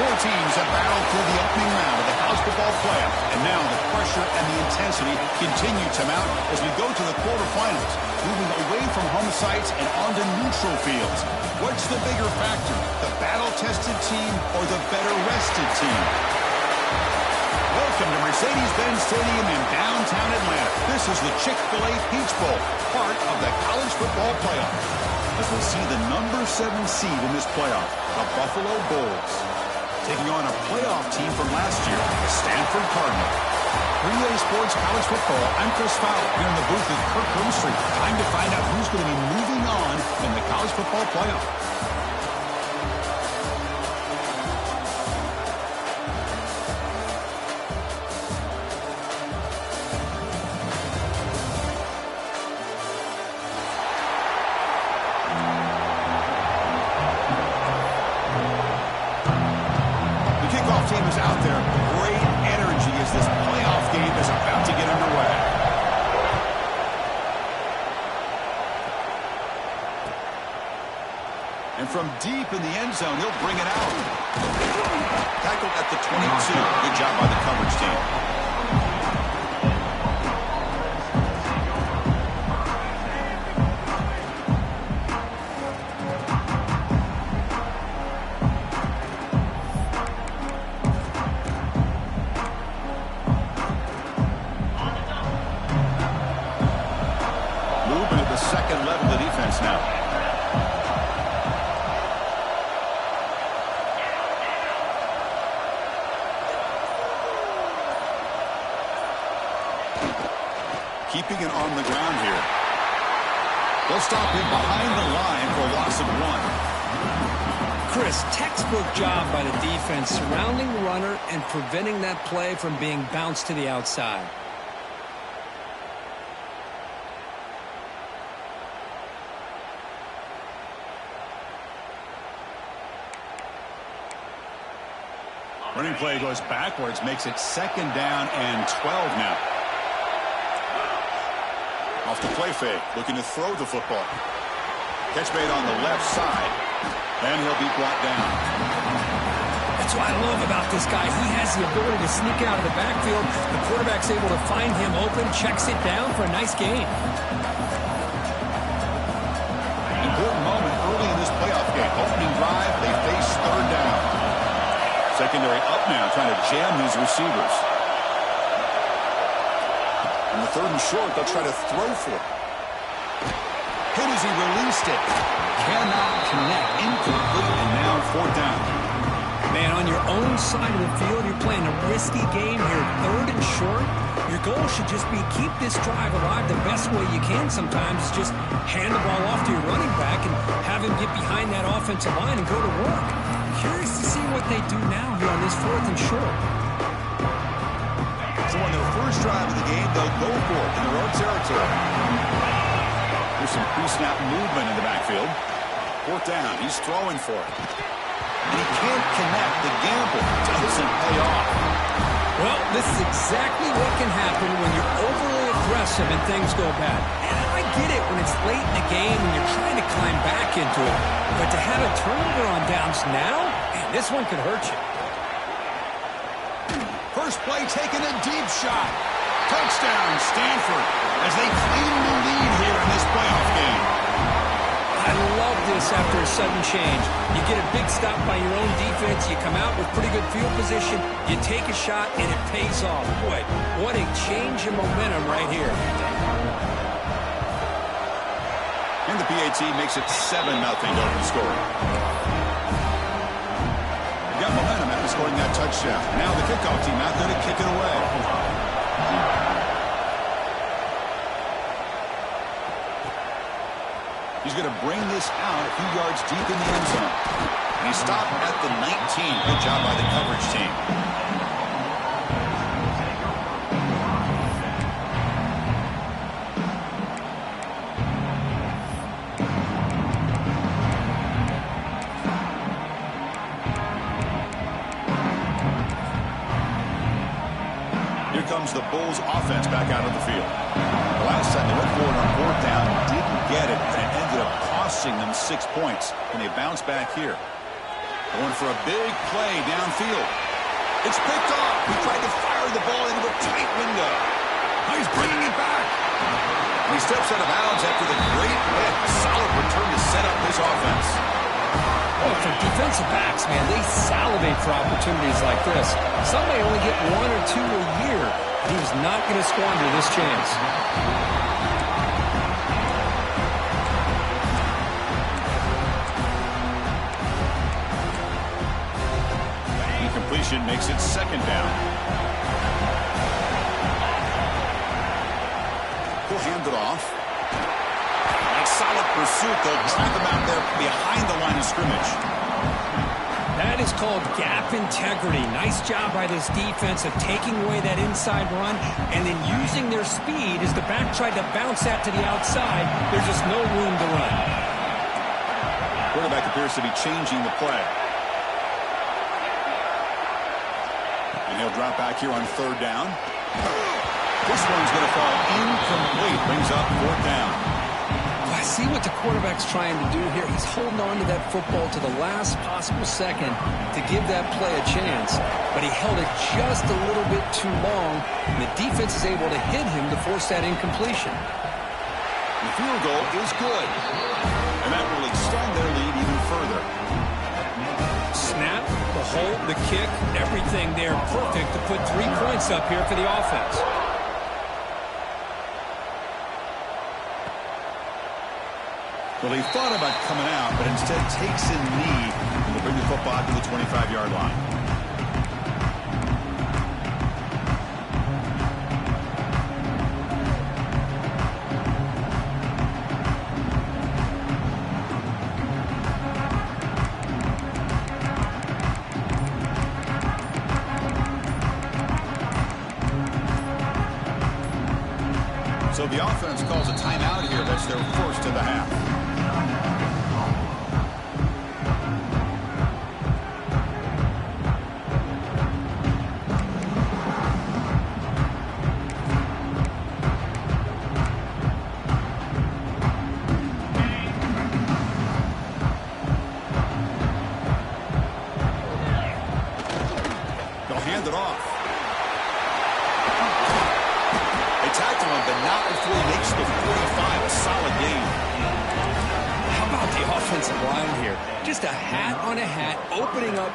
Four teams have battled through the opening round of the college football playoff, and now the pressure and the intensity continue to mount as we go to the quarterfinals, moving away from home sites and onto neutral fields. What's the bigger factor, the battle-tested team or the better-rested team? Welcome to Mercedes-Benz Stadium in downtown Atlanta. This is the Chick-fil-A Peach Bowl, part of the college football playoff. As we see the number 7 seed in this playoff, the Buffalo Bulls, taking on a playoff team from last year, the Stanford Cardinals. 3A Sports College Football, I'm Chris Fowler here in the booth with Kirk Herbstreit. Time to find out who's going to be moving on in the college football playoff. Team is out there. Great energy as this playoff game is about to get underway. And from deep in the end zone, he'll bring it out. Tackled at the 22. Good job by the coverage team. Second level of the defense now. Keeping it on the ground here. They'll stop him behind the line for a loss of 1. Chris, textbook job by the defense surrounding the runner and preventing that play from being bounced to the outside. Running play goes backwards, makes it 2nd down and 12 now. Off the play fake, looking to throw the football. Catch made on the left side, and he'll be brought down. That's what I love about this guy. He has the ability to sneak out of the backfield. The quarterback's able to find him open, checks it down for a nice gain. Important moment early in this playoff game. Opening drive, they face 3rd down. Secondary up now, trying to jam these receivers. On the 3rd and short, they'll try to throw for it. Hit as he released it. Cannot connect. Incomplete, and now 4th down. Man, on your own side of the field, you're playing a risky game here. 3rd and short. Your goal should just be keep this drive alive the best way you can sometimes. Just hand the ball off to your running back and have him get behind that offensive line and go to work. Curious to see what they do now here on this 4th and short. So on their first drive of the game, they'll go for it in their own territory. There's some pre-snap movement in the backfield. 4th down, he's throwing for it. And he can't connect. The gamble doesn't pay off. Well, This is exactly what can happen when you're overly aggressive and things go bad. And I get it when it's late in the game and you're trying to climb back into it. But to have a turnover on downs now, man, this one could hurt you. First play taking a deep shot. Touchdown, Stanford, as they claim the lead here in this playoff game. I love this after a sudden change. You get a big stop by your own defense. You come out with pretty good field position. You take a shot, and it pays off. Boy, what a change in momentum right here. And the PAT makes it 7-0 open score. Got momentum after scoring that touchdown. Now the kickoff team out there to kick it away. He's going to bring this out a few yards deep in the end zone. And he stopped at the 19. Good job by the coverage team. Here comes the Bulls offense back out of the field. The last time they went forward on fourth down, didn't get it, and it ended up costing them 6 points. And they bounce back here. Going for a big play downfield. It's picked off. He tried to fire the ball into a tight window. He's bringing it back. And he steps out of bounds after the great hit. Solid return to set up his offense. Oh, for defensive backs, man, they salivate for opportunities like this. Some may only get 1 or 2 a year. He was not going to squander this chance. Incompletion makes it second down. He'll hand it off. A solid pursuit. They'll trap him out there behind the line of scrimmage. That is called gap integrity. Nice job by this defense of taking away that inside run and then using their speed as the back tried to bounce that to the outside. There's just no room to run. Quarterback appears to be changing the play. And he'll drop back here on third down. This one's going to fall incomplete. Brings up fourth down. I see what the quarterback's trying to do here. He's holding on to that football to the last possible second to give that play a chance. But he held it just a little bit too long, and the defense is able to hit him to force that incompletion. The field goal is good, and that will extend their lead even further. Snap, the hold, the kick, everything there perfect to put 3 points up here for the offense. Well, he thought about coming out, but instead takes a knee and will bring the football to the 25-yard line. So the offense calls a timeout here. That's their first of the half.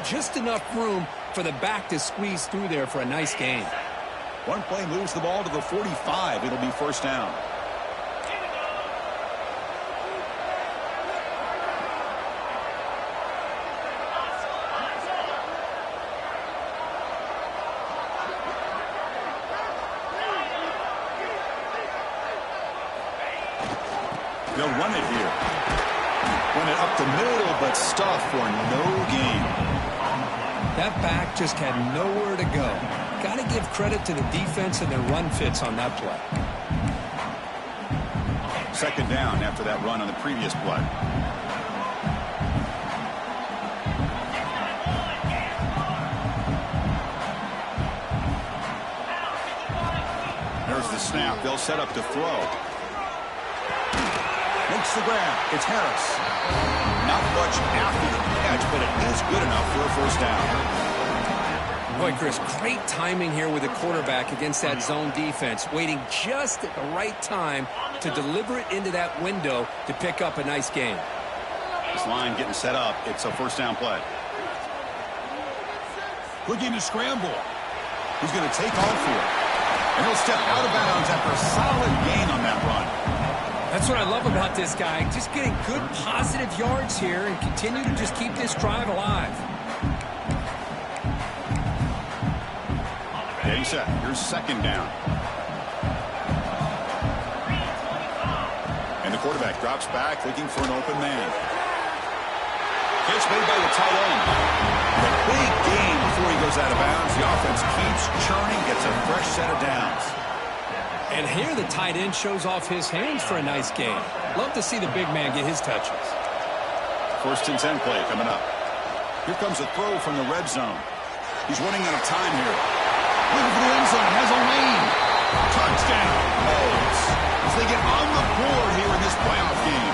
Just enough room for the back to squeeze through there for a nice gain. One play moves the ball to the 45. It'll be first down. They'll run it here. Run it up the middle, but stuff for no gain. That back just had nowhere to go. Got to give credit to the defense and their run fits on that play. Second down after that run on the previous play. the snap. They'll set up to throw. Makes the grab. It's Harris. Not much after the catch, but it is good enough for a first down. Boy, Chris, great timing here with the quarterback against that zone defense, waiting just at the right time to deliver it into that window to pick up a nice gain. This line getting set up. It's a first down play. Looking to scramble. He's going to take off here. And he'll step out of bounds after a solid gain on that run. That's what I love about this guy. Just getting good positive yards here and continue to just keep this drive alive. Getting set. Here's second down. And the quarterback drops back looking for an open man. Catch made by the tight end. A big gain before he goes out of bounds. The offense keeps churning, gets a fresh set of downs. And here the tight end shows off his hands for a nice gain. Love to see the big man get his touches. First and 10 play coming up. Here comes a throw from the red zone. He's running out of time here. Looking for the end zone. Has a lane. Touchdown. Mahomes. As they get on the board here in this playoff game.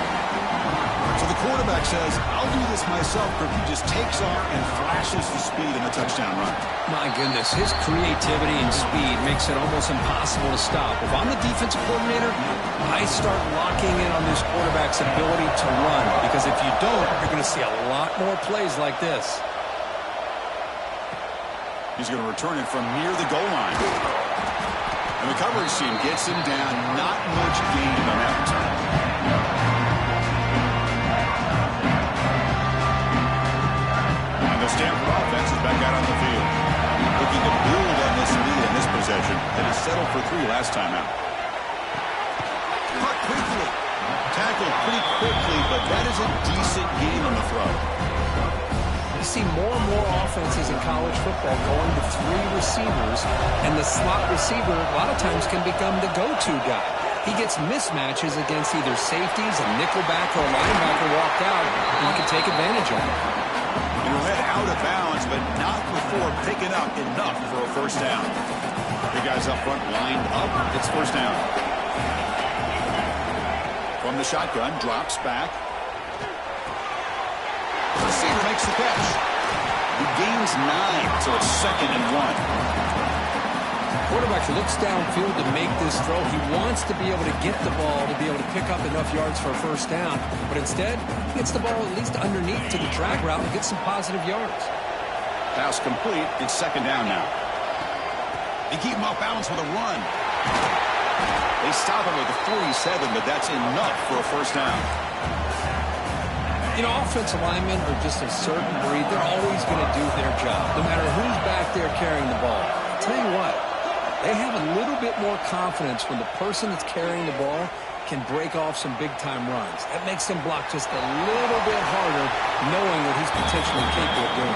So the quarterback says, I'll do this myself, but he just takes off and flashes the speed in the touchdown run. My goodness, his creativity and speed makes it almost impossible to stop. If I'm the defensive coordinator, I start locking in on this quarterback's ability to run, because if you don't, you're going to see a lot more plays like this. He's going to return it from near the goal line. And the coverage team gets him down. Not much gain on that return. And the Stanford offense is back out on the field. Looking to build on this lead in this possession that has settled for 3 last time out. Caught quickly. Tackled pretty quickly, but that is a decent gain on the throw. You see more and more offenses in college football going to 3 receivers, and the slot receiver a lot of times can become the go-to guy. He gets mismatches against either safeties, a nickelback, or a linebacker walked out, and you can take advantage of it. He'll head out of bounds, but not before picking up enough for a first down. The guys up front lined up. It's first down. From the shotgun, drops back. Receiver makes the catch. He gains 9, so it's 2nd and 1. Quarterback looks downfield to make this throw. He wants to be able to get the ball to be able to pick up enough yards for a first down, but instead, he gets the ball at least underneath to the drag route and gets some positive yards. Pass complete. It's 2nd down now. They keep him off balance with a run. They stop him with a 47, but that's enough for a first down. You know, offensive linemen are just a certain breed. They're always going to do their job, no matter who's back there carrying the ball. I'll tell you what, they have a little bit more confidence when the person that's carrying the ball can break off some big-time runs. That makes them block just a little bit harder, knowing what he's potentially capable of doing.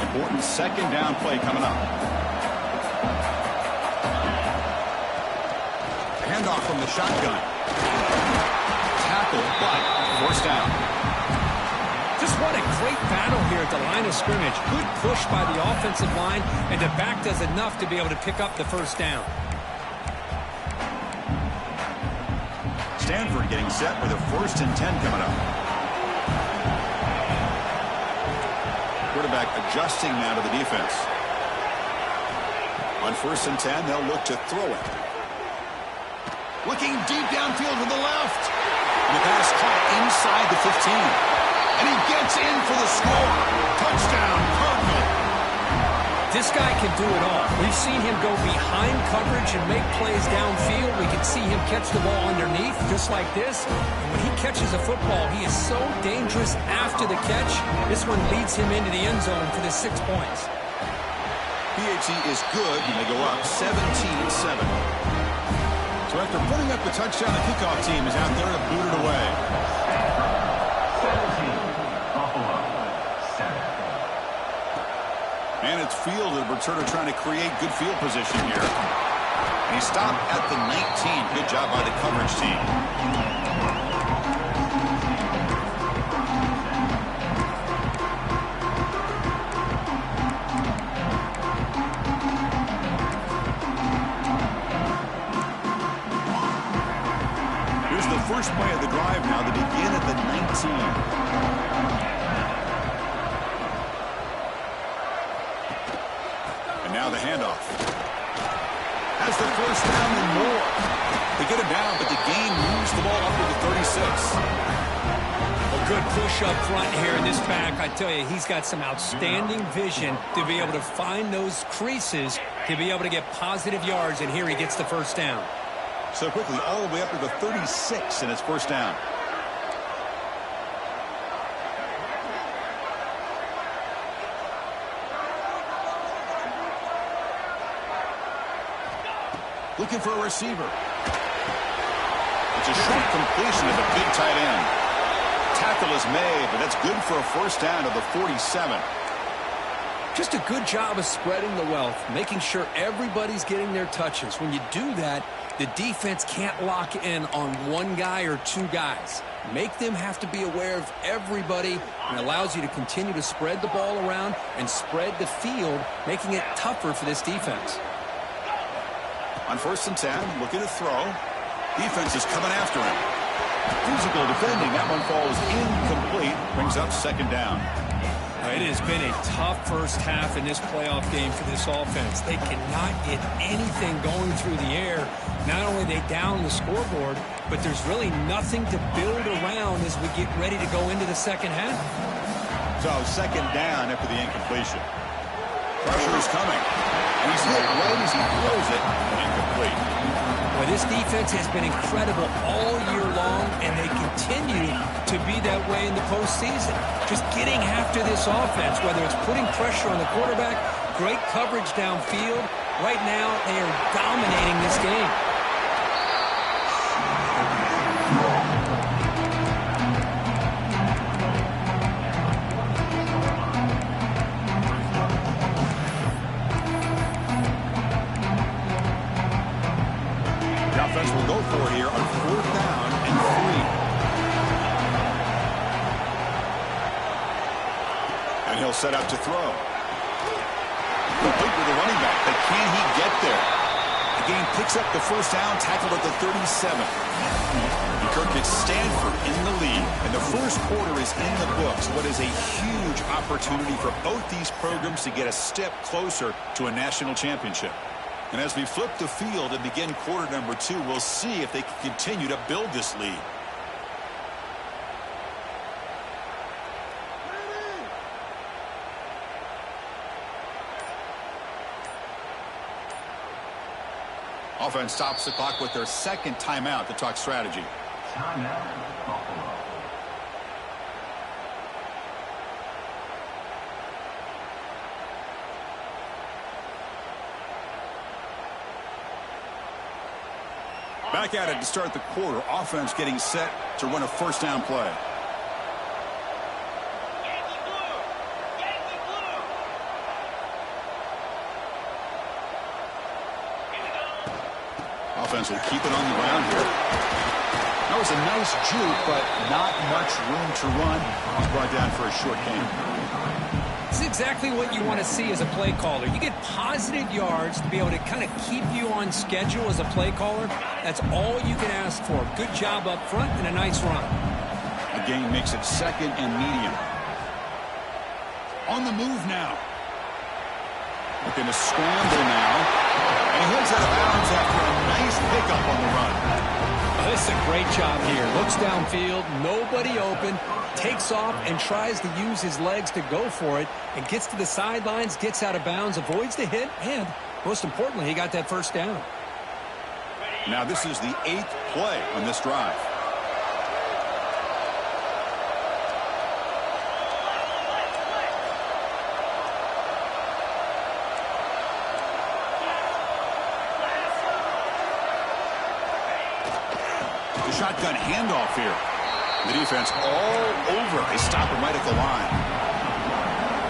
Important 2nd down play coming up. Handoff from the shotgun. Tackle, but first down. Just what a great battle here at the line of scrimmage. Good push by the offensive line, and the back does enough to be able to pick up the first down. Stanford getting set with a 1st and 10 coming up. Quarterback adjusting now to the defense. On 1st and 10, they'll look to throw it. Looking deep downfield to the left. And the pass caught inside the 15. And he gets in for the score. Touchdown, Cardinal. This guy can do it all. We've seen him go behind coverage and make plays downfield. We can see him catch the ball underneath, just like this. And when he catches a football, he is so dangerous after the catch. This one leads him into the end zone for the 6 points. PAT is good, and they go up 17-7. So after putting up the touchdown, the kickoff team is out there to boot it away. 17, Buffalo, 7. And it's fielded. Returner trying to create good field position here. And he stopped at the 19. Good job by the coverage team. first down and more. They get it down, but the gain moves the ball up to the 36. A good push up front here in this back. I tell you, he's got some outstanding vision to be able to find those creases, to be able to get positive yards, and here he gets the first down. So quickly, all the way up to the 36, and it's first down. Looking for a receiver. It's a short completion of a big tight end. Tackle is made, but that's good for a first down to the 47. Just a good job of spreading the wealth, making sure everybody's getting their touches. When you do that, the defense can't lock in on one guy or two guys. Make them have to be aware of everybody, and allows you to continue to spread the ball around and spread the field, making it tougher for this defense. On 1st and 10, looking to throw. Defense is coming after him. Physical defending. That one falls incomplete. Brings up second down. It has been a tough first half in this playoff game for this offense. They cannot get anything going through the air. Not only are they down the scoreboard, but there's really nothing to build around as we get ready to go into the second half. So second down after the incompletion. Pressure is coming. And he's hit right as he throws it. Incomplete. Well, this defense has been incredible all year long, and they continue to be that way in the postseason. Just getting after this offense, whether it's putting pressure on the quarterback, great coverage downfield. Right now, they are dominating this game. Will go for it here on 4th down and 3. And he'll set up to throw. Complete with the running back, but can he get there? The game picks up the first down, tackled at the 37. And Kirk gets Stanford in the lead, and the first quarter is in the books. What is a huge opportunity for both these programs to get a step closer to a national championship. And as we flip the field and begin quarter number 2, we'll see if they can continue to build this lead. Offense stops the clock with their second timeout to talk strategy. Timeout, Buffalo. Back at it to start the quarter. Offense getting set to run a first down play. Offense will keep it on the ground here. That was a nice juke, but not much room to run. He's brought down for a short gain. This is exactly what you want to see as a play caller. You get positive yards to be able to kind of keep you on schedule as a play caller. That's all you can ask for. Good job up front and a nice run. The gain makes it second and medium. On the move now. Looking to scramble now. And he heads out of bounds after a nice pickup on the run. Oh, this is a great job here. Looks downfield, nobody open, takes off and tries to use his legs to go for it, and gets to the sidelines, gets out of bounds, avoids the hit, and most importantly, he got that first down. Now this is the 8th play on this drive. The shotgun handoff here. The defense all over. They stop him right at the line.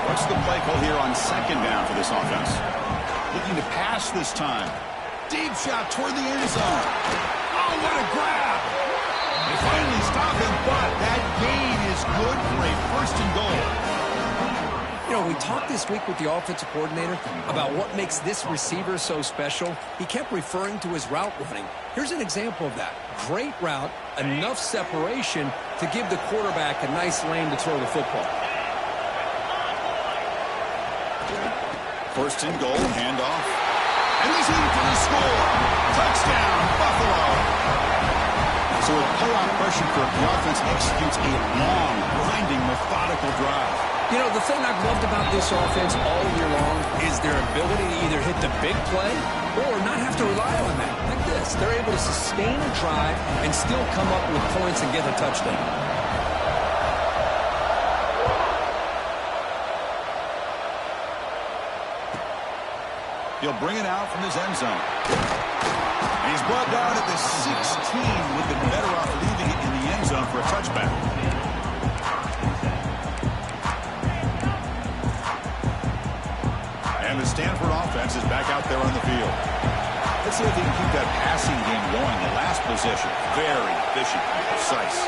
What's the play call here on second down for this offense? Looking to pass this time. Deep shot toward the end zone. Oh, what a grab. They finally stop him, but that gain is good for a first and goal. You know, we talked this week with the offensive coordinator about what makes this receiver so special. He kept referring to his route running. Here's an example of that. Great route, enough separation to give the quarterback a nice lane to throw the football. First and goal, handoff. And he's in for the score. Touchdown, Buffalo. So with pull-out pressure, the offense executes a long, grinding, methodical drive. You know, the thing I've loved about this offense all year long is their ability to either hit the big play or not have to rely on that. Like this, they're able to sustain a drive and still come up with points and get a touchdown. He'll bring it out from his end zone. And he's brought down at the 16. Would have been better off leaving it in the end zone for a touchback. And the Stanford offense is back out there on the field. Let's see if they can keep that passing game going. The last possession, very efficient and precise.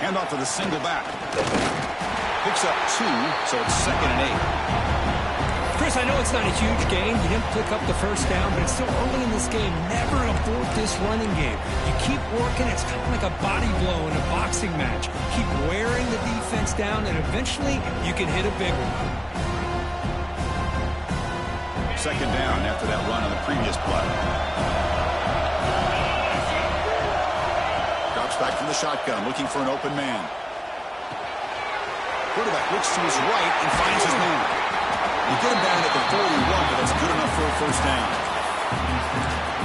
Handoff to the single back. Picks up 2, so it's 2nd and 8. Chris, I know it's not a huge gain. You didn't pick up the first down, but it's still early in this game. Never abort this running game. You keep working. It's kind of like a body blow in a boxing match. Keep wearing the defense down, and eventually you can hit a big one. 2nd down after that run on the previous play. Drops back from the shotgun, looking for an open man. Quarterback looks to his right and finds his man. You get him down at the 41, but that's good enough for a first down.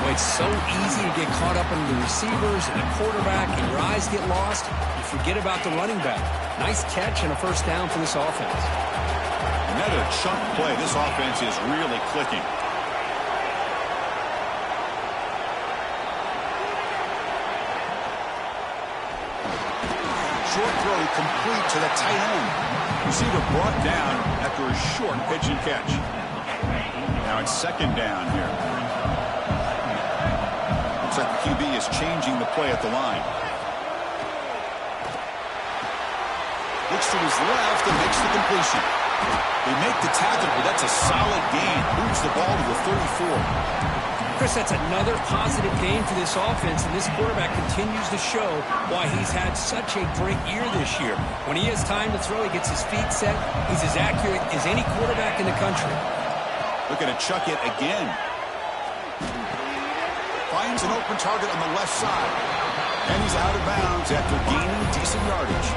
Well, it's so easy to get caught up in the receivers and the quarterback, and your eyes get lost. You forget about the running back. Nice catch and a first down for this offense. Another chunk play. This offense is really clicking. Short throw complete to the tight end. Receiver brought down after a short pitch and catch. Now it's 2nd down here. Looks like the QB is changing the play at the line. Looks to his left and makes the completion. They make the tackle, but that's a solid gain. Moves the ball to the 34. Chris, that's another positive gain for this offense, and this quarterback continues to show why he's had such a great year this year. When he has time to throw, he gets his feet set. He's as accurate as any quarterback in the country. Looking to chuck it again. Finds an open target on the left side. And he's out of bounds after gaining decent yardage.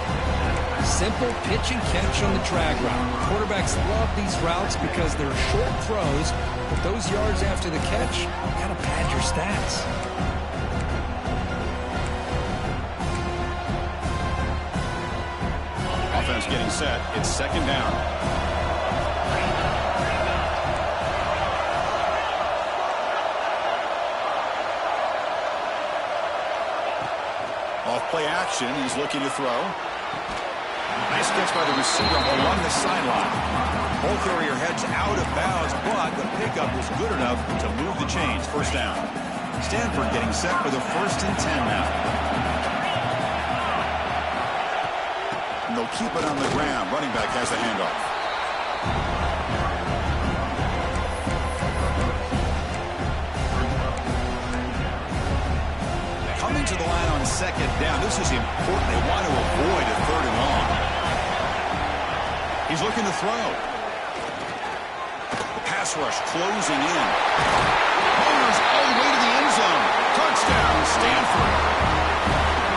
Simple pitch and catch on the drag route. Quarterbacks love these routes because they're short throws, but those yards after the catch, you gotta pad your stats. Offense getting set. It's 2nd down. Off play action. He's looking to throw. Nice catch by the receiver along the sideline. Ball carrier heads out of bounds, but the pickup was good enough to move the chains. First down. Stanford getting set for the 1st and 10 now. And they'll keep it on the ground. Running back has the handoff. Coming to the line on 2nd down. This is important. They want to avoid a 3rd and long. He's looking to throw. The pass rush closing in. Fires all the way to the end zone. Touchdown, Stanford.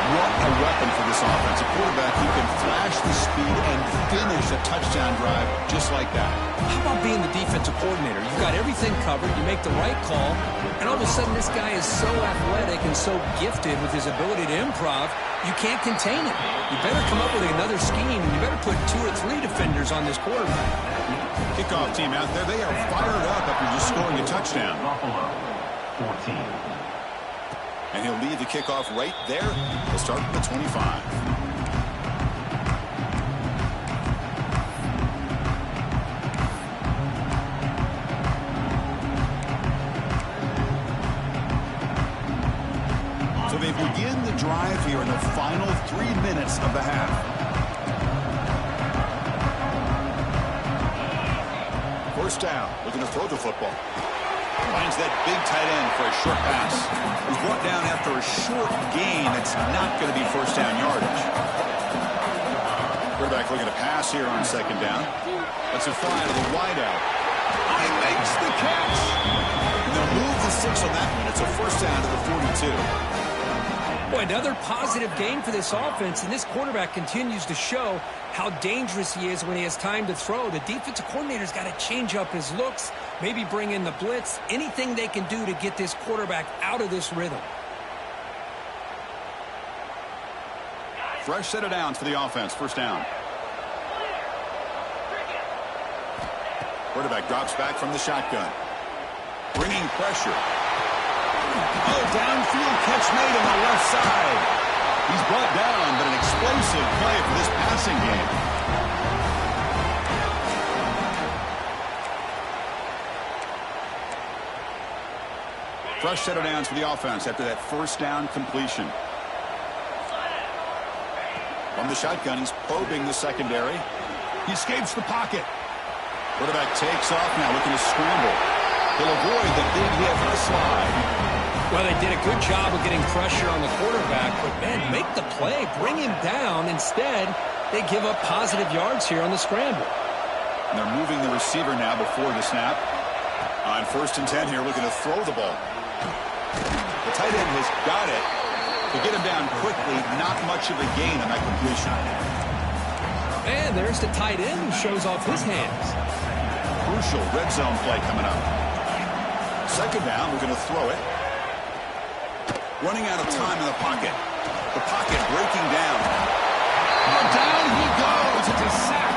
What a weapon for this offense. A quarterback who can flash the speed and finish a touchdown drive just like that. How about being the defensive coordinator? You've got everything covered. You make the right call. And all of a sudden, this guy is so athletic and so gifted with his ability to improv, you can't contain him. You better come up with another scheme, and you better put 2 or 3 defenders on this quarterback. Kickoff team out there. They are fired up after just scoring a touchdown. Buffalo, 14. And he'll lead the kickoff right there. He'll start at the 25. So they begin the drive here in the final 3 minutes of the half. First down, looking to throw the football. Finds that big tight end for a short pass. He's brought down after a short gain. That's not going to be first down yardage. Quarterback looking to pass here on 2nd down. Let's it fly to the wideout. He makes the catch. And they'll move the 6 on that one. It's a first down to the 42. Boy, another positive game for this offense, and this quarterback continues to show how dangerous he is when he has time to throw. The defensive coordinator's got to change up his looks, maybe bring in the blitz, anything they can do to get this quarterback out of this rhythm. Fresh set of downs for the offense. First down. Quarterback drops back from the shotgun. Bringing pressure. Oh, downfield catch made on the left side. He's brought down, but an explosive play for this passing game. Fresh set of downs for the offense after that first down completion. From the shotgun, he's probing the secondary. He escapes the pocket. Quarterback takes off now, looking to scramble. He'll avoid the big hit on a slide. Well, they did a good job of getting pressure on the quarterback, but, man, make the play. Bring him down. Instead, they give up positive yards here on the scramble. And they're moving the receiver now before the snap. On 1st and 10 here, looking to throw the ball. The tight end has got it. To get him down quickly, not much of a gain on that completion. And there's the tight end who shows off his hands. Crucial red zone play coming up. 2nd down, we're going to throw it. Running out of time in the pocket. The pocket breaking down. Oh, down he goes. It's a sack.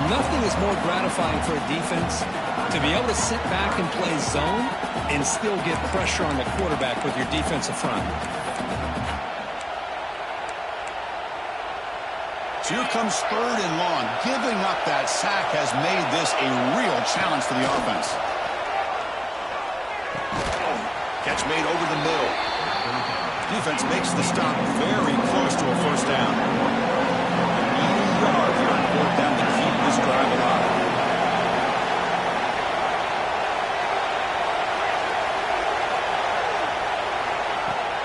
Nothing is more gratifying for a defense to be able to sit back and play zone and still get pressure on the quarterback with your defensive front. So here comes 3rd and long. Giving up that sack has made this a real challenge for the offense. Catch made over the middle. Defense makes the stop very close to a first down. 80 yards here on 4th down to keep this drive alive.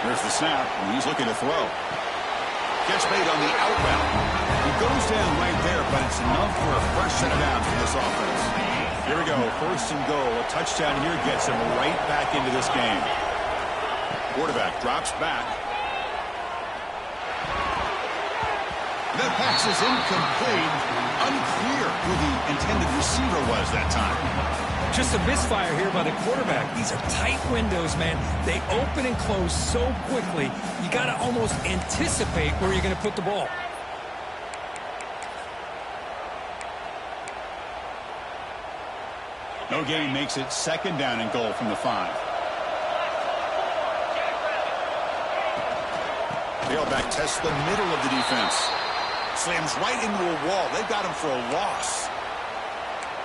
There's the snap, and he's looking to throw. Catch made on the outbound. He goes down right there, but it's enough for a fresh set of downs for this offense. Here we go, 1st and goal. A touchdown here gets him right back into this game. Quarterback drops back. That pass is incomplete. Unclear who the intended receiver was that time. Just a misfire here by the quarterback. These are tight windows, man. They open and close so quickly, you got to almost anticipate where you're going to put the ball. No gain makes it 2nd down and goal from the 5. Tailback tests the middle of the defense. Slams right into a wall. They've got him for a loss.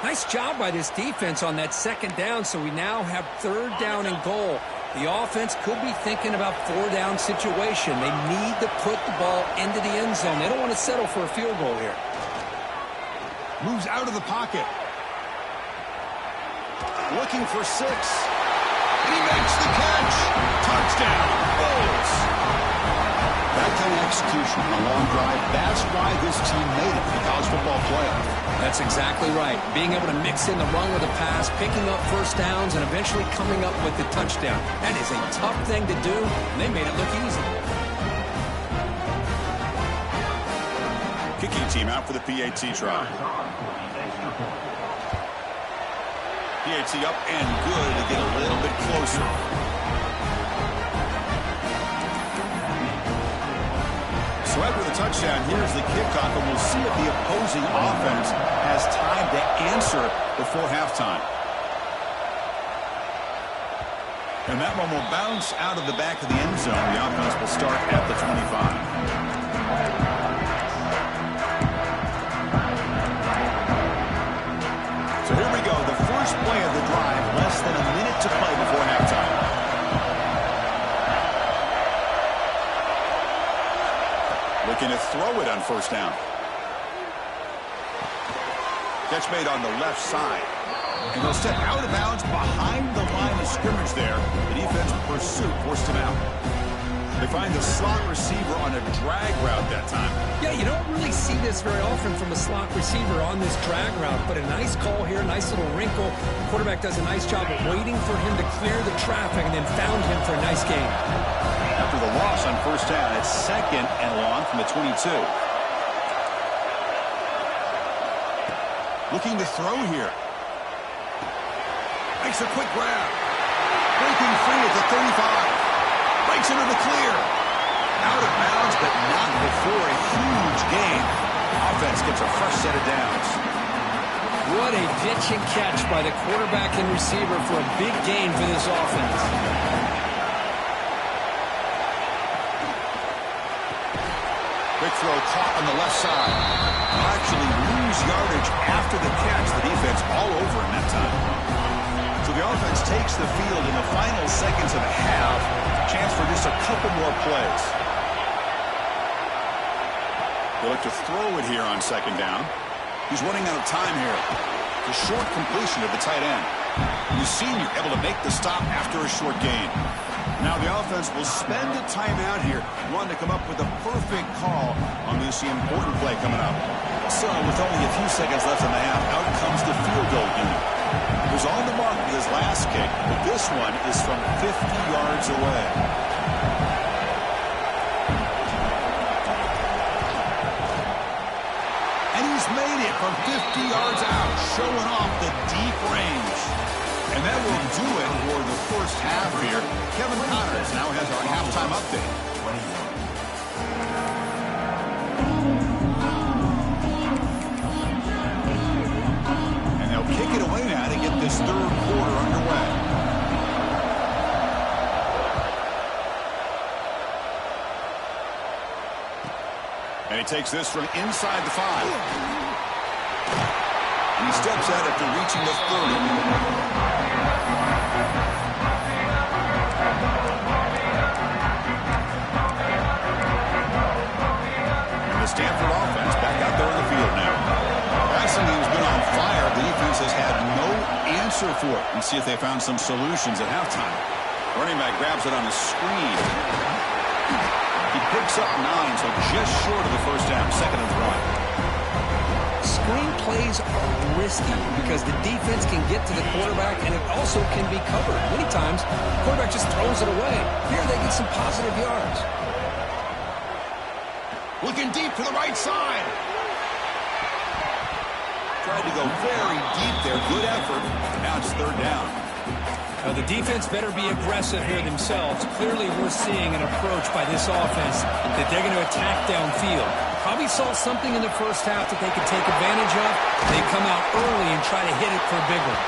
Nice job by this defense on that 2nd down, so we now have 3rd down and goal. The offense could be thinking about 4-down situation. They need to put the ball into the end zone. They don't want to settle for a field goal here. Moves out of the pocket. Looking for 6. He makes the catch. Touchdown, Bulls. Back to the execution on a long drive. That's why this team made it to the college football playoff. That's exactly right. Being able to mix in the run with the pass, picking up first downs, and eventually coming up with the touchdown. That is a tough thing to do, and they made it look easy. Kicking team out for the PAT try. PAT up and good to get a little bit closer. So after the touchdown, here's the kickoff, and we'll see if the opposing offense has time to answer before halftime. And that one will bounce out of the back of the end zone. The offense will start at the 25. So here we go, the first play of the drive, less than a minute to play before halftime. Looking to throw it on 1st down. Catch made on the left side. And they'll step out of bounds behind the line of scrimmage there. The defense pursuit forced him out. They find the slot receiver on a drag route that time. Yeah, you don't really see this very often from a slot receiver on this drag route, but a nice call here, nice little wrinkle. The quarterback does a nice job of waiting for him to clear the traffic and then found him for a nice gain. After the loss on first down, it's 2nd and long from the 22. Looking to throw here. Makes a quick grab. Breaking free at the 35. Breaks into the clear. Out of bounds, but not before a huge gain. Offense gets a fresh set of downs. What a ditch and catch by the quarterback and receiver for a big gain for this offense. Quick throw caught on the left side. They'll actually lose yardage after the catch. The defense all over in that time. So the offense takes the field in the final seconds of the half. Chance for just a couple more plays. They look to throw it here on 2nd down. He's running out of time here. The short completion of the tight end. The senior able to make the stop after a short gain. Now the offense will spend a timeout here, wanting to come up with a perfect call on this important play coming up. So with only a few seconds left in the half, out comes the field goal unit. He was on the mark with his last kick, but this one is from 50 yards away. And he's made it from 50 yards out, showing off the deep range. And that will do it for the first half here. Kevin Connors now has our halftime update. And they'll kick it away now to get this 3rd quarter underway. And he takes this from inside the 5. And he steps out after reaching the 30. The Stanford offense back out there on the field now. Passing game's been on fire. The defense has had no answer for it. Let's see if they found some solutions at halftime. Running back grabs it on the screen. He picks up 9, so just short of the first down. 2nd and 1. Screen plays are risky because the defense can get to the quarterback and it also can be covered. Many times, the quarterback just throws it away. Here they get some positive yards. Looking deep to the right side. Tried to go very deep there. Good effort. Now it's 3rd down. Now the defense better be aggressive here themselves. Clearly we're seeing an approach by this offense that they're going to attack downfield. Probably saw something in the first half that they could take advantage of. They come out early and try to hit it for a big one.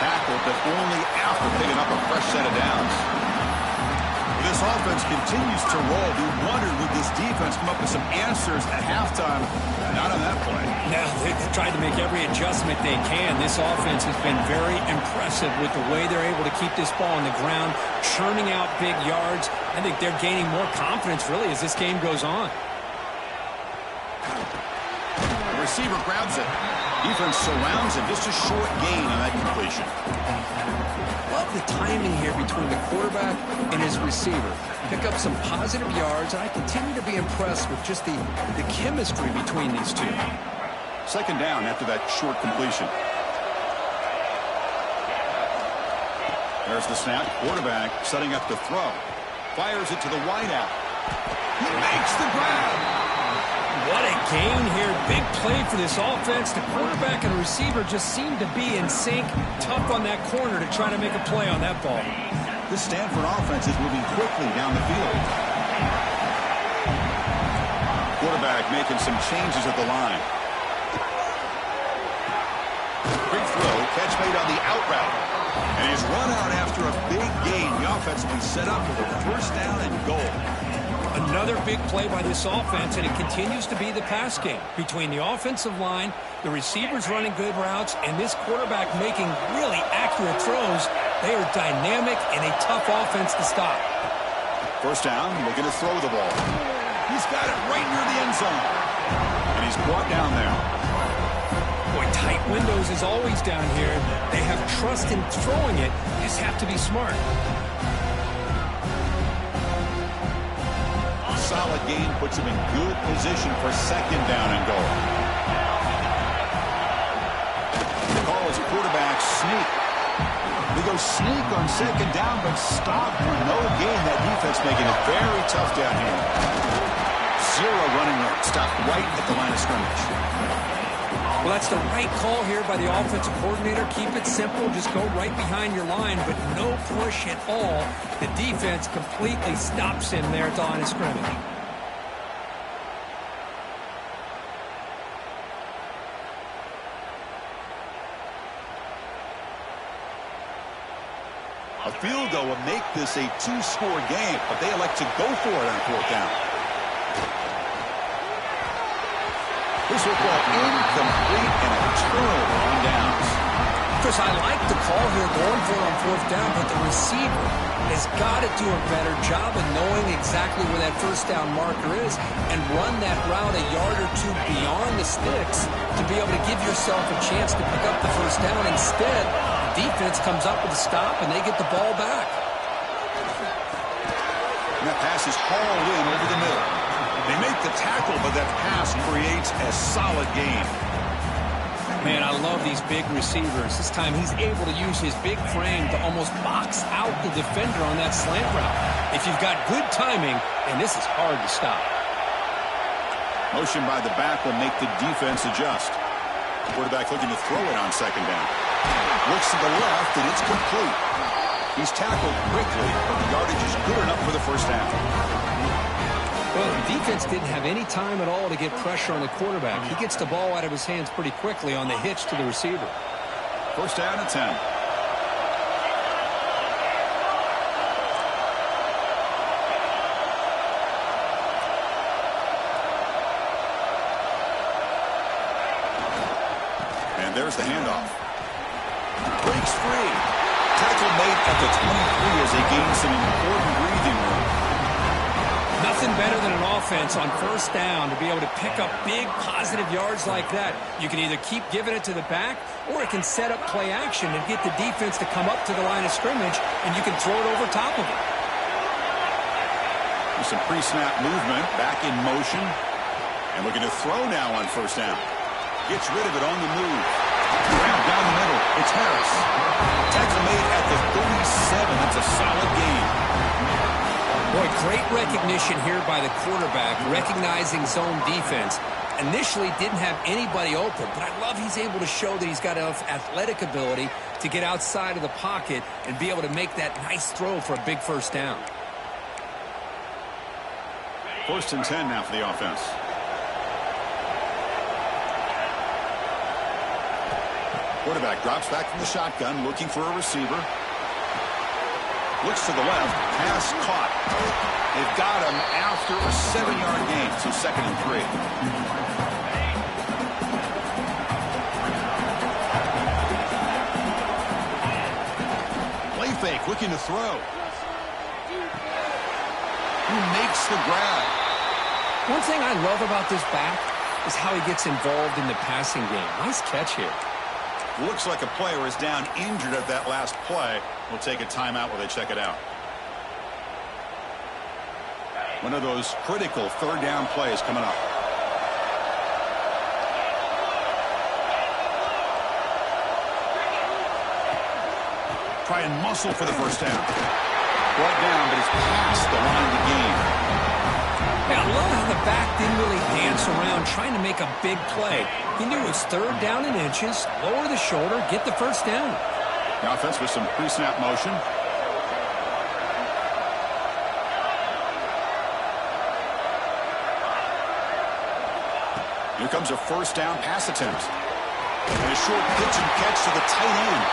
Tackled, but only after picking up a fresh set of downs. This offense continues to roll. We wondered, would this defense come up with some answers at halftime? Not on that play. Now they've tried to make every adjustment they can. This offense has been very impressive with the way they're able to keep this ball on the ground, churning out big yards. I think they're gaining more confidence, really, as this game goes on. The receiver grabs it. Defense surrounds him. Just a short gain on that completion. Love the timing here between the quarterback and his receiver. Pick up some positive yards, and I continue to be impressed with just the chemistry between these two. 2nd down after that short completion. There's the snap. Quarterback setting up the throw. Fires it to the wideout. He makes the grab. What a gain here. Big play for this offense. The quarterback and receiver just seem to be in sync. Tough on that corner to try to make a play on that ball. This Stanford offense is moving quickly down the field. Quarterback making some changes at the line. Quick throw. Catch made on the out route. And he's run out after a big gain. The offense has been set up with a 1st down and goal. Another big play by this offense, and it continues to be the pass game between the offensive line, the receivers running good routes, and this quarterback making really accurate throws. They are dynamic and a tough offense to stop. 1st down, looking to throw the ball. He's got it right near the end zone. And he's brought down there. Boy, tight windows is always down here. They have trust in throwing it. Just have to be smart. solid gain puts him in good position for second down and goal. The call is quarterback sneak. We go sneak on second down, but stop for no gain. That defense making it very tough down here. Zero running room. Stop right at the line of scrimmage. Well, that's the right call here by the offensive coordinator. Keep it simple. Just go right behind your line, but no push at all. The defense completely stops him there at the line of scrimmage. A field goal will make this a two-score game, but they elect to go for it on fourth down. This football incomplete and a turnover on downs. Chris, I like the call here going for it on fourth down, but the receiver has got to do a better job of knowing exactly where that first down marker is and run that route a yard or two beyond the sticks to be able to give yourself a chance to pick up the first down. Instead, the defense comes up with a stop and they get the ball back. And that pass is hauled in over the middle. They make the tackle, but that pass creates a solid gain. Man, I love these big receivers. This time he's able to use his big frame to almost box out the defender on that slant route. If you've got good timing, and this is hard to stop. Motion by the back will make the defense adjust. Quarterback looking to throw it on second down. Looks to the left, and it's complete. He's tackled quickly, but the yardage is good enough for the first down. Well, the defense didn't have any time at all to get pressure on the quarterback. He gets the ball out of his hands pretty quickly on the hitch to the receiver. First down and 10. And there's the handoff. Breaks free. Tackle made at the 23 as they gain some important breathing room. Nothing better than an offense on first down to be able to pick up big positive yards like that. You can either keep giving it to the back, or it can set up play action and get the defense to come up to the line of scrimmage, and you can throw it over top of it. There's some pre-snap movement, back in motion, and looking to throw now on first down. Gets rid of it on the move. Grab down the middle. It's Harris. Tackle made at the 37. That's a solid gain. Boy, great recognition here by the quarterback, recognizing zone defense. Initially didn't have anybody open, but I love he's able to show that he's got enough athletic ability to get outside of the pocket and be able to make that nice throw for a big first down. First and 10 now for the offense. Quarterback drops back from the shotgun, looking for a receiver. Looks to the left, pass caught. They've got him after a 7-yard gain, so second and 3. Play fake, looking to throw. Who makes the grab? One thing I love about this back is how he gets involved in the passing game. Nice catch here. Looks like a player is down injured at that last play. We'll take a timeout while they check it out. One of those critical third down plays coming up. Try and muscle for the first down. Brought down, but it's past the line of the game. Yeah, I love how the back didn't really dance around trying to make a big play. He knew it was third down in inches, lower the shoulder, get the first down. The offense with some pre-snap motion. Here comes a first down pass attempt. And a short pitch and catch to the tight end.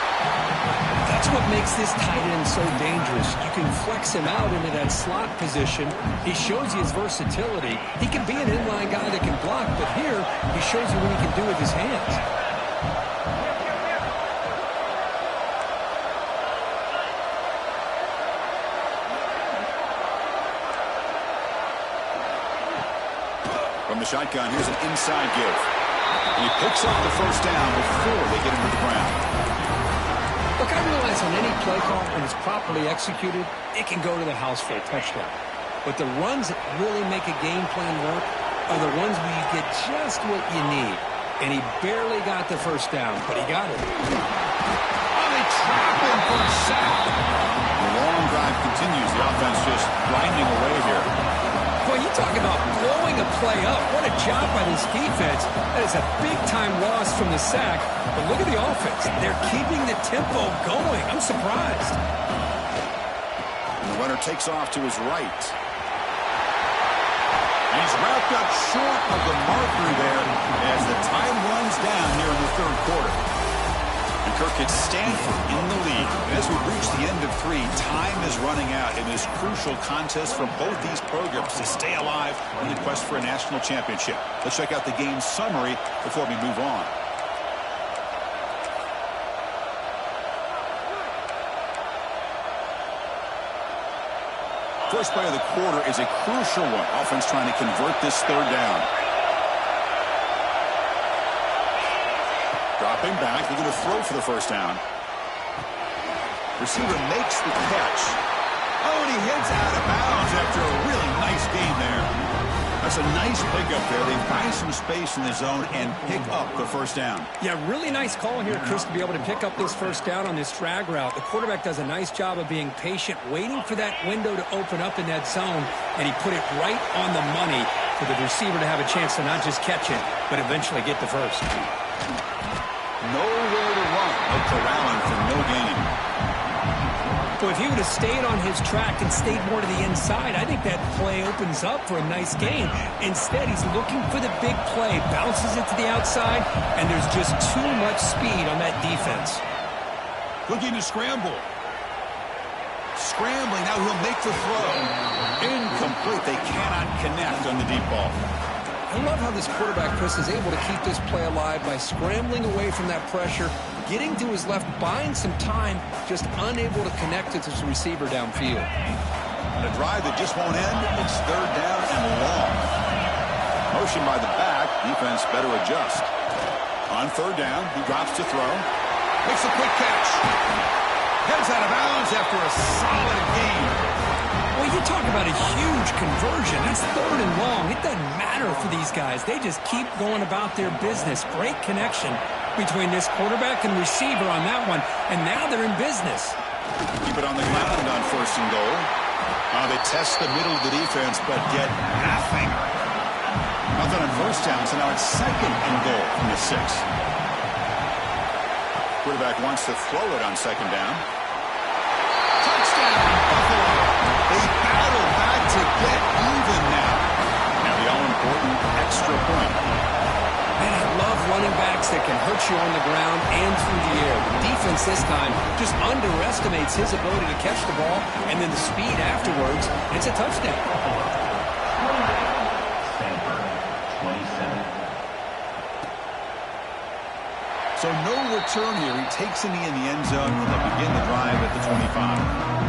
That's what makes this tight end so dangerous. You can flex him out into that slot position. He shows you his versatility. He can be an inline guy that can block, but here he shows you what he can do with his hands. From the shotgun, here's an inside give. And he picks up the first down before they get him to the ground. Look, I realize on any play call, when it's properly executed, it can go to the house for a touchdown. But the runs that really make a game plan work are the ones where you get just what you need. And he barely got the first down, but he got it. Oh, they trap him for a sack. The long drive continues. The offense just grinding away here. Boy, you talk about blowing a play up. What a job by this defense. That is a big-time loss from the sack. But look at the offense. They're keeping the tempo going. I'm surprised. And the runner takes off to his right. And he's wrapped up short of the marker there as the time runs down here in the third quarter. And Kirk, it's Stanford in the lead. And as we reach the end of 3, time is running out in this crucial contest for both these programs to stay alive in the quest for a national championship. Let's check out the game summary before we move on. First play of the quarter is a crucial one. Offense trying to convert this third down. Dropping back, looking to throw for the first down. Receiver makes the catch. Oh, and he heads out of bounds after a really nice game there. That's a nice pickup there. They find some space in the zone and pick up the first down. Yeah, really nice call here, Chris, to be able to pick up this first down on this drag route. The quarterback does a nice job of being patient, waiting for that window to open up in that zone, and he put it right on the money for the receiver to have a chance to not just catch it, but eventually get the first. Nowhere to run. No corralling for no gain. Well, if he would have stayed on his track and stayed more to the inside, I think that play opens up for a nice game. Instead, he's looking for the big play, bounces it to the outside, and there's just too much speed on that defense. Looking to scramble. Scrambling, now he'll make the throw. Incomplete, they cannot connect on the deep ball. I love how this quarterback, Chris, is able to keep this play alive by scrambling away from that pressure, getting to his left, buying some time, just unable to connect it to his receiver downfield. And a drive that just won't end. It's third down and long. Motion by the back. Defense better adjust. On third down, he drops to throw. Makes a quick catch. Heads out of bounds after a solid game. Well, you talk about a huge conversion. That's third and long. It doesn't matter for these guys. They just keep going about their business. Great connection between this quarterback and receiver on that one, and now they're in business. Keep it on the ground on first and goal. They test the middle of the defense, but get nothing. Nothing on first down, so now it's second and goal from the 6. Quarterback wants to throw it on second down. Touchdown, Buffalo. They battle back to get even now. Now the all-important extra point. Man, I love running backs that can hurt you on the ground and through the air. The defense this time just underestimates his ability to catch the ball, and then the speed afterwards. It's a touchdown. Stanford, 27. So no return here. He takes a knee in the end zone, and they'll begin the drive at the 25.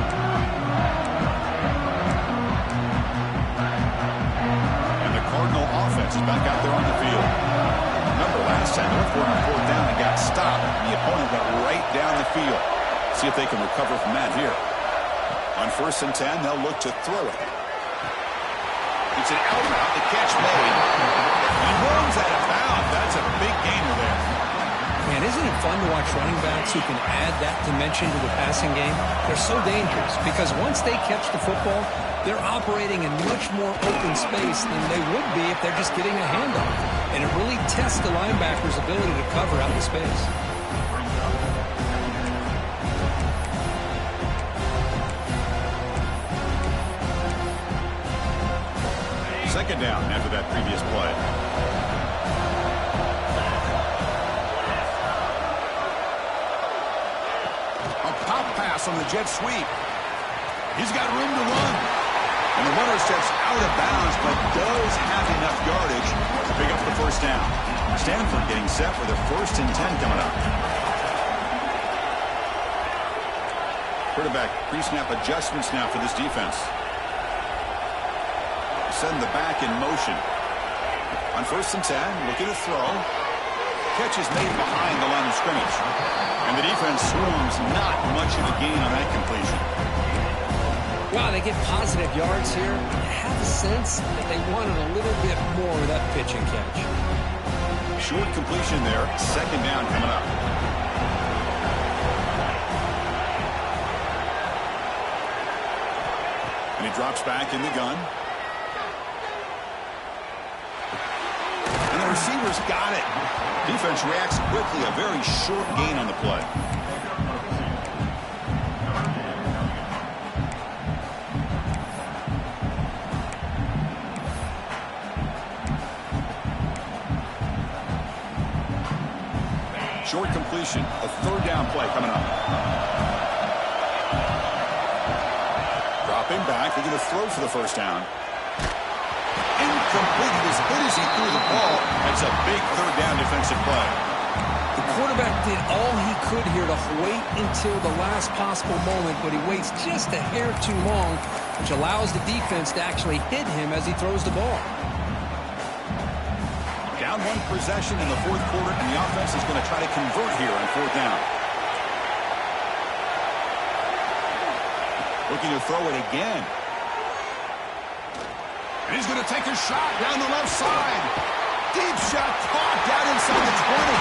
Cardinal offense is back out there on the field. Remember, last time they were going on fourth down and got stopped. The opponent went right down the field. See if they can recover from that here. On first and 10, they'll look to throw it. It's an out route. The catch made. He runs out of bounds. That's a big gainer there. Man, isn't it fun to watch running backs who can add that dimension to the passing game? They're so dangerous because once they catch the football, they're operating in much more open space than they would be if they're just getting a handoff. And it really tests the linebacker's ability to cover out the space. Second down after that previous play. A pop pass on the jet sweep. He's got room to run. And the runner steps out of bounds, but does have enough yardage to pick up the first down. Stanford getting set for their first and 10 coming up. Quarterback pre-snap adjustments now for this defense. Send the back in motion. On first and 10, looking to throw. Catch is made behind the line of scrimmage. And the defense swarms not much of a gain on that completion. Well, they get positive yards here. I have a sense that they wanted a little bit more of that pitch and catch. Short completion there. Second down coming up. And he drops back in the gun. And the receivers got it. Defense reacts quickly. A very short gain on the play. Short completion. A third down play coming up. Dropping back. They're going to throw for the first down. Incomplete. He was hit as he threw the ball. That's a big third down defensive play. The quarterback did all he could here to wait until the last possible moment, but he waits just a hair too long, which allows the defense to actually hit him as he throws the ball. Down one possession in the fourth quarter, and the offense is going to try to convert here on fourth down. Looking to throw it again. And he's going to take a shot down the left side. Deep shot caught down inside the 20.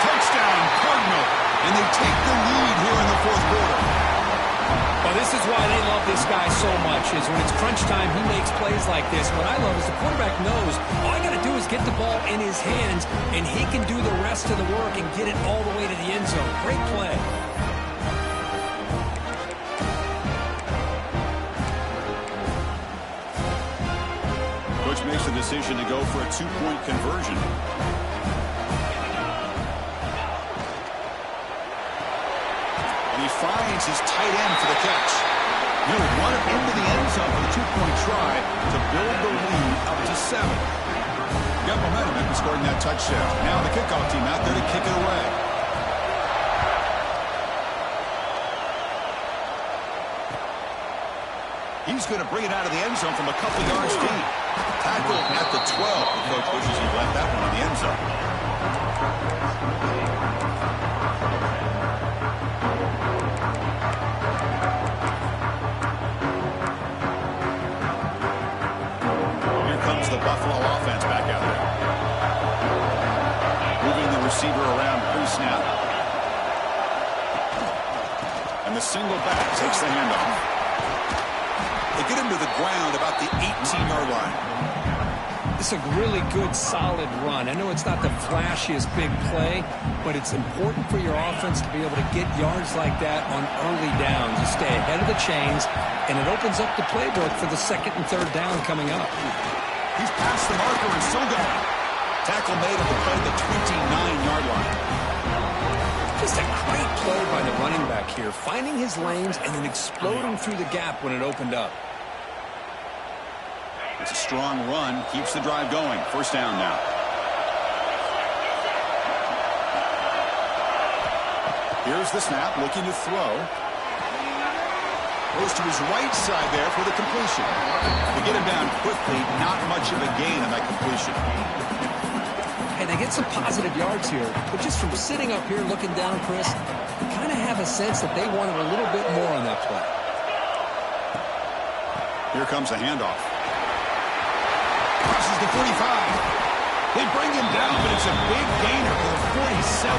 Touchdown, Cardinal. And they take the lead here in the fourth quarter. Well, this is why they love this guy so much, is when it's crunch time, he makes plays like this. What I love is the quarterback knows all I got to do is get the ball in his hands, and he can do the rest of the work and get it all the way to the end zone. Great play. Coach makes the decision to go for a two-point conversion. And he finds his tight end for the catch. He'll run it into the end zone for the two-point try to build the lead up to 7. Got momentum after scoring that touchdown. Now the kickoff team out there to kick it away. He's going to bring it out of the end zone from a couple yards deep. Tackled at the 12. The coach wishes he left that one in the end zone. Here comes the Buffalo offense back out there. Moving the receiver around pre-snap. And the single back takes the handoff. They get him to the ground about the 18-yard line. It's a really good, solid run. I know it's not the flashiest big play, but it's important for your offense to be able to get yards like that on early downs. You stay ahead of the chains, and it opens up the playbook for the second and third down coming up. He's past the marker and still going. Tackle made at the play at the 29-yard line. Just a great play by the running back here, finding his lanes and then exploding through the gap when it opened up. It's a strong run, keeps the drive going. First down now. Here's the snap, looking to throw. Goes to his right side there for the completion. To get him down quickly, not much of a gain on that completion. Hey, they get some positive yards here, but just from sitting up here looking down, Chris, you kind of have a sense that they wanted a little bit more on that play. Here comes a handoff. Crosses the 45. They bring him down, but it's a big gainer for the 47.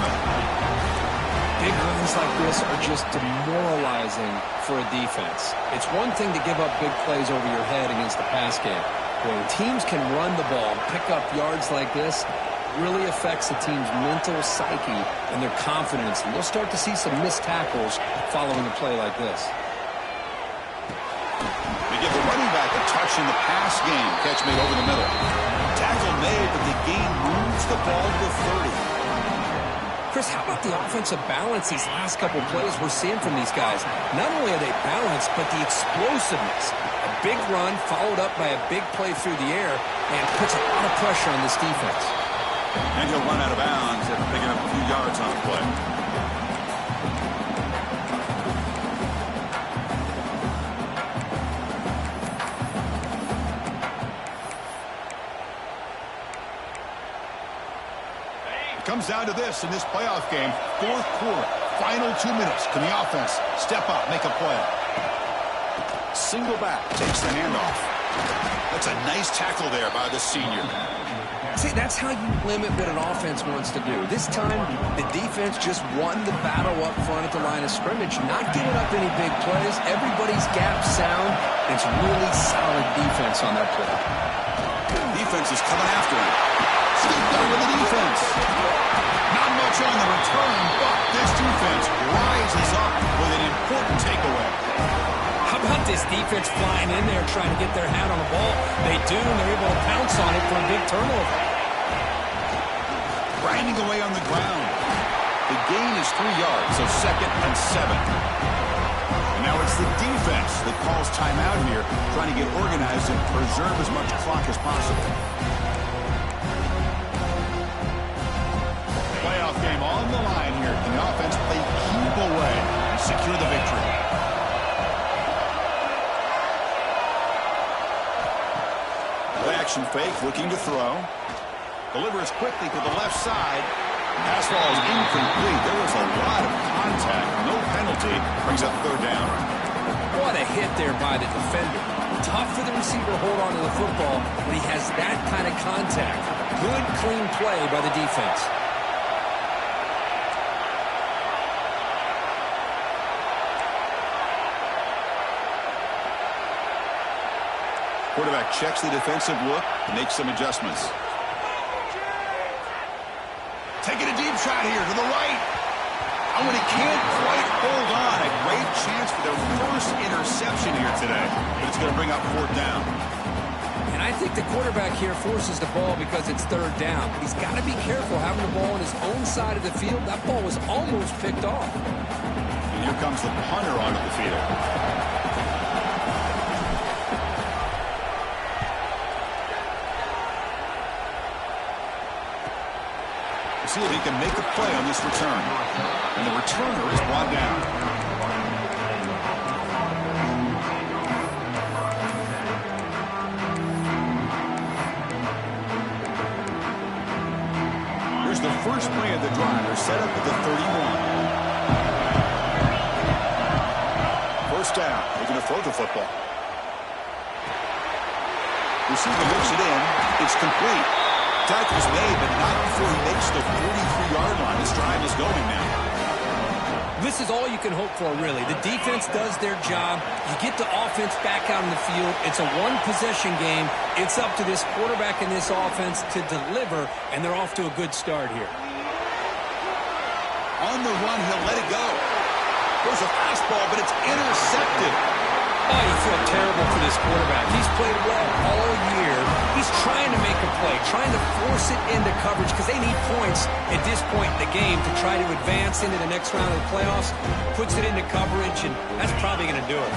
Big runs like this are just demoralizing for a defense. It's one thing to give up big plays over your head against the pass game. When teams can run the ball, pick up yards like this, really affects the team's mental psyche and their confidence. And you'll start to see some missed tackles following a play like this. They give the running back a touch in the pass game. Catch made over the middle. Tackle made, but the gain moves the ball to 30. Chris, how about the offensive balance these last couple plays we're seeing from these guys? Not only are they balanced, but the explosiveness. A big run followed up by a big play through the air and puts a lot of pressure on this defense. And he'll run out of bounds after picking up a few yards on the play. It comes down to this in this playoff game. Fourth quarter, final 2 minutes. Can the offense step up, make a play? Single back, takes the handoff. That's a nice tackle there by the senior. See, that's how you limit what an offense wants to do. This time, the defense just won the battle up front at the line of scrimmage, not giving up any big plays. Everybody's gap sound. It's really solid defense on that play. Defense is coming after him. Scooped over the defense. Not much on the return, but this defense rises up with an important takeaway. How about this defense flying in there trying to get their hat on the ball? They do, and they're able to pounce on it for a big turnover. Grinding away on the ground. The gain is 3 yards, so 2nd and 7. And now it's the defense that calls timeout here, trying to get organized and preserve as much clock as possible. Playoff game on the line here. Can the offense play keep away and secure the victory? Action fake, looking to throw. Delivers quickly to the left side. Pass ball is incomplete. There was a lot of contact. No penalty. Brings up 3rd down. What a hit there by the defender. Tough for the receiver to hold on to the football when he has that kind of contact. Good, clean play by the defense. Quarterback checks the defensive look and makes some adjustments. Taking a deep shot here to the right. Oh, and he can't quite hold on. A great chance for their first interception here today. But it's going to bring up 4th down. And I think the quarterback here forces the ball because it's 3rd down. But he's got to be careful having the ball on his own side of the field. That ball was almost picked off. And here comes the punter onto the field. See if he can make a play on this return. And the returner is brought down. Here's the first play of the drive. They're set up at the 31. First down. They're going to throw the football. Receiver looks it in. It's complete. Tackle's made, but not before he makes the 43-yard line. This drive is going now. This is all you can hope for, really. The defense does their job. You get the offense back out in the field. It's a one-possession game. It's up to this quarterback and this offense to deliver, and they're off to a good start here. On the run, he'll let it go. There's a fastball, but it's intercepted. Oh, you feel terrible for this quarterback. He's played well all year. He's trying to make a play, trying to force it into coverage because they need points at this point in the game to try to advance into the next round of the playoffs. Puts it into coverage, and that's probably going to do it.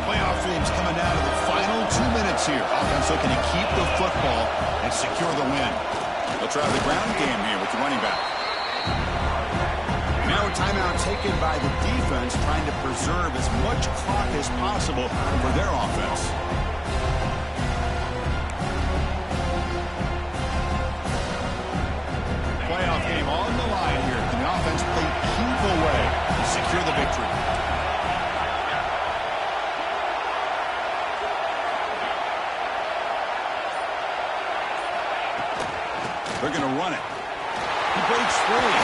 Playoff games coming down to the final 2 minutes here. Offense looking to keep the football and secure the win. They'll try the ground game here with the running back. Now a timeout taken by the defense, trying to preserve as much clock as possible for their offense. Playoff game on the line here. Can the offense play keep away to secure the victory? They're going to run it. He breaks free.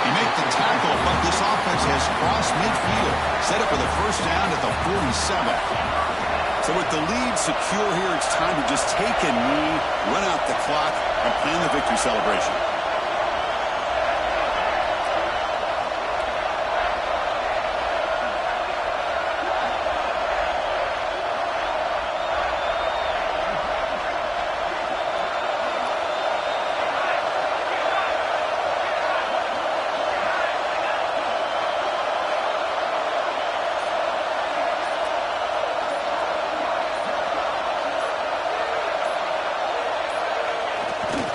He makes the tackle, but this offense has crossed midfield. Set up for the first down at the 47. So with the lead secure here, it's time to just take a knee, run out the clock, and plan the victory celebration.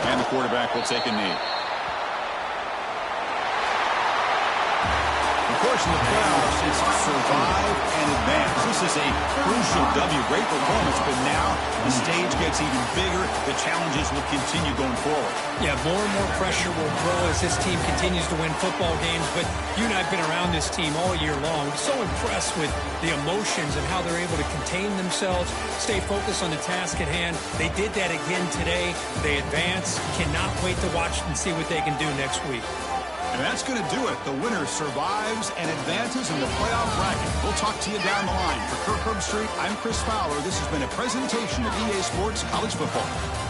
And the quarterback will take a knee. course, in the playoffs, it's survive and advance. This is a crucial W. Great performance, but now the stage gets even bigger. The challenges will continue going forward. Yeah, more and more pressure will grow as this team continues to win football games. But you and I have been around this team all year long. So impressed with the emotions and how they're able to contain themselves, stay focused on the task at hand. They did that again today. They advance. Cannot wait to watch and see what they can do next week. And that's going to do it. The winner survives and advances in the playoff bracket. We'll talk to you down the line. For Kirk Herbstreit, I'm Chris Fowler. This has been a presentation of EA Sports College Football.